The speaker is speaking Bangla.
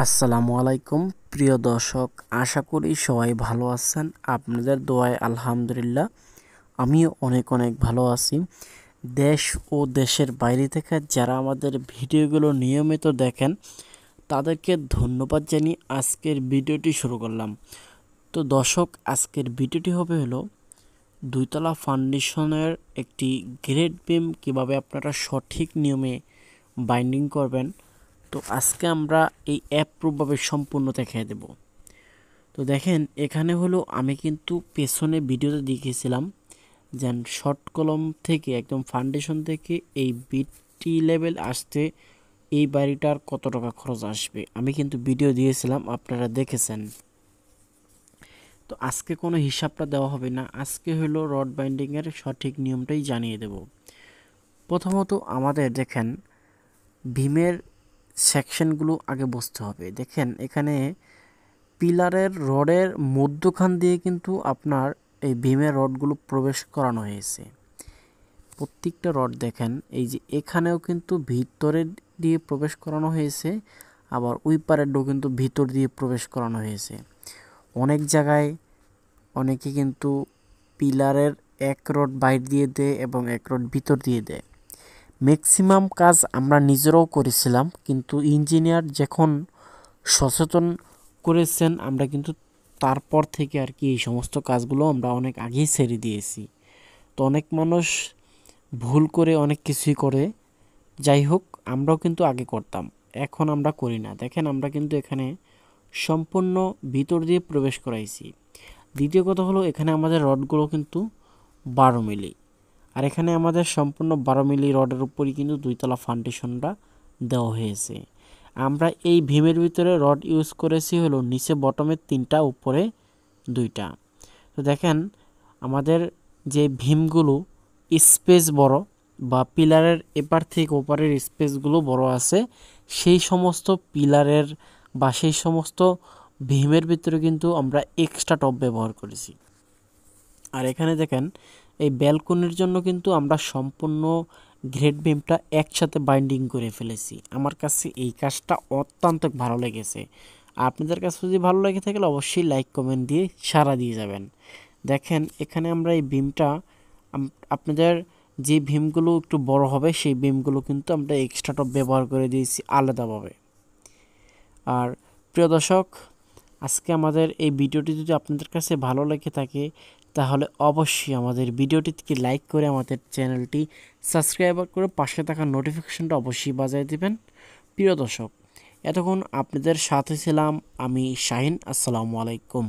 আসসালামু আলাইকুম প্রিয় দর্শক, আশা করি সবাই ভালো আছেন। আপনাদের দোয়ায় আলহামদুলিল্লাহ আমিও অনেক অনেক ভালো আছি। দেশ ও দেশের বাইরে থেকে যারা আমাদের ভিডিওগুলো নিয়মিত দেখেন তাদেরকে ধন্যবাদ জানিয়ে আজকের ভিডিওটি শুরু করলাম। তো দর্শক, আজকের ভিডিওটি হলো দুইতলা ফাউন্ডেশনের একটি গ্রেড বিম কিভাবে আপনারা সঠিক নিয়মে বাইন্ডিং করবেন। তো আজকে আমরা এই অ্যাপ্রুভভাবে সম্পূর্ণ দেখিয়ে দেব। তো দেখেন, এখানে আমি কিন্তু পেছনে ভিডিওতে দেখিয়েছিলাম যে শর্ট কলম থেকে একদম ফাউন্ডেশন থেকে এই বিটি লেভেল আসতে এই বাড়িটার কত টাকা খরচ আসবে আমি কিন্তু ভিডিও দিয়েছিলাম, আপনারা দেখেছেন। তো আজকে কোনো হিসাবটা দেওয়া হবে না, আজকে রড বাইন্ডিংয়ের সঠিক নিয়মটাই জানিয়ে দেব। প্রথমত আমাদের দেখেন ভীমের সেকশনগুলো আগে বুঝতে হবে। দেখেন এখানে পিলারের রডের মধ্যখান দিয়ে কিন্তু আপনার এই ভীমের রডগুলো প্রবেশ করানো হয়েছে। প্রত্যেকটা রড দেখেন এই যে এখানেও কিন্তু ভিতরে দিয়ে প্রবেশ করানো হয়েছে, আবার ওই পারেরও কিন্তু ভিতর দিয়ে প্রবেশ করানো হয়েছে। অনেক জায়গায় অনেকে কিন্তু পিলারের এক রড বাইর দিয়ে দেয় এবং এক রড ভিতর দিয়ে দেয়। ম্যাক্সিমাম কাজ আমরা নিজেরাও করেছিলাম, কিন্তু ইঞ্জিনিয়ার যখন সচেতন করেছেন আমরা কিন্তু তারপর থেকে আর কি এই সমস্ত কাজগুলো আমরা অনেক আগেই ছেড়ে দিয়েছি। তো অনেক মানুষ ভুল করে অনেক কিছুই করে, যাই হোক আমরাও কিন্তু আগে করতাম, এখন আমরা করি না। দেখেন আমরা কিন্তু এখানে সম্পূর্ণ ভিতর দিয়ে প্রবেশ করাইছি। দ্বিতীয় কথা এখানে আমাদের রডগুলো কিন্তু 12 মিলি, আর এখানে আমাদের সম্পূর্ণ 12 মিলি রডের উপরই কিন্তু দুইতলা ফাউন্ডেশনটা দেওয়া হয়েছে। আমরা এই ভীমের ভিতরে রড ইউজ করেছি নিচে বটমে 3টা, উপরে 2টা। তো দেখেন আমাদের যে ভীমগুলো স্পেস বড় বা পিলারের এপার থেকে ওপারের স্পেসগুলো বড় আছে, সেই সমস্ত পিলারের বা সেই সমস্ত ভীমের ভিতরে কিন্তু আমরা এক্সট্রা টপ ব্যবহার করেছি। আর এখানে দেখেন এই ব্যালকনির জন্য কিন্তু আমরা সম্পূর্ণ গ্রেড বিমটা একসাথে বাইন্ডিং করে ফেলেছি। আমার কাছে এই কাজটা অত্যন্ত ভালো লেগেছে। আপনাদের কাছে যদি ভালো লেগে থাকলে অবশ্যই লাইক কমেন্ট দিয়ে সাড়া দিয়ে যাবেন। দেখেন এখানে আমরা এই বিমটা আপনাদের যে ভীমগুলো একটু বড় হবে সেই ভীমগুলো কিন্তু আমরা এক্সট্রা টপ ব্যবহার করে দিয়েছি আলাদাভাবে। আর প্রিয় দর্শক, আজকে আমাদের এই ভিডিওটি যদি আপনাদের কাছে ভালো লেগে থাকে তাহলে অবশ্যই আমাদের ভিডিওটিকে লাইক করে আমাদের চ্যানেলটি সাবস্ক্রাইব করে পাশে থাকা নোটিফিকেশনটা অবশ্যই বাজিয়ে দিবেন। প্রিয় দর্শক, এতক্ষণ আপনাদের সাথে ছিলাম আমি শাহিন। আসসালামু আলাইকুম।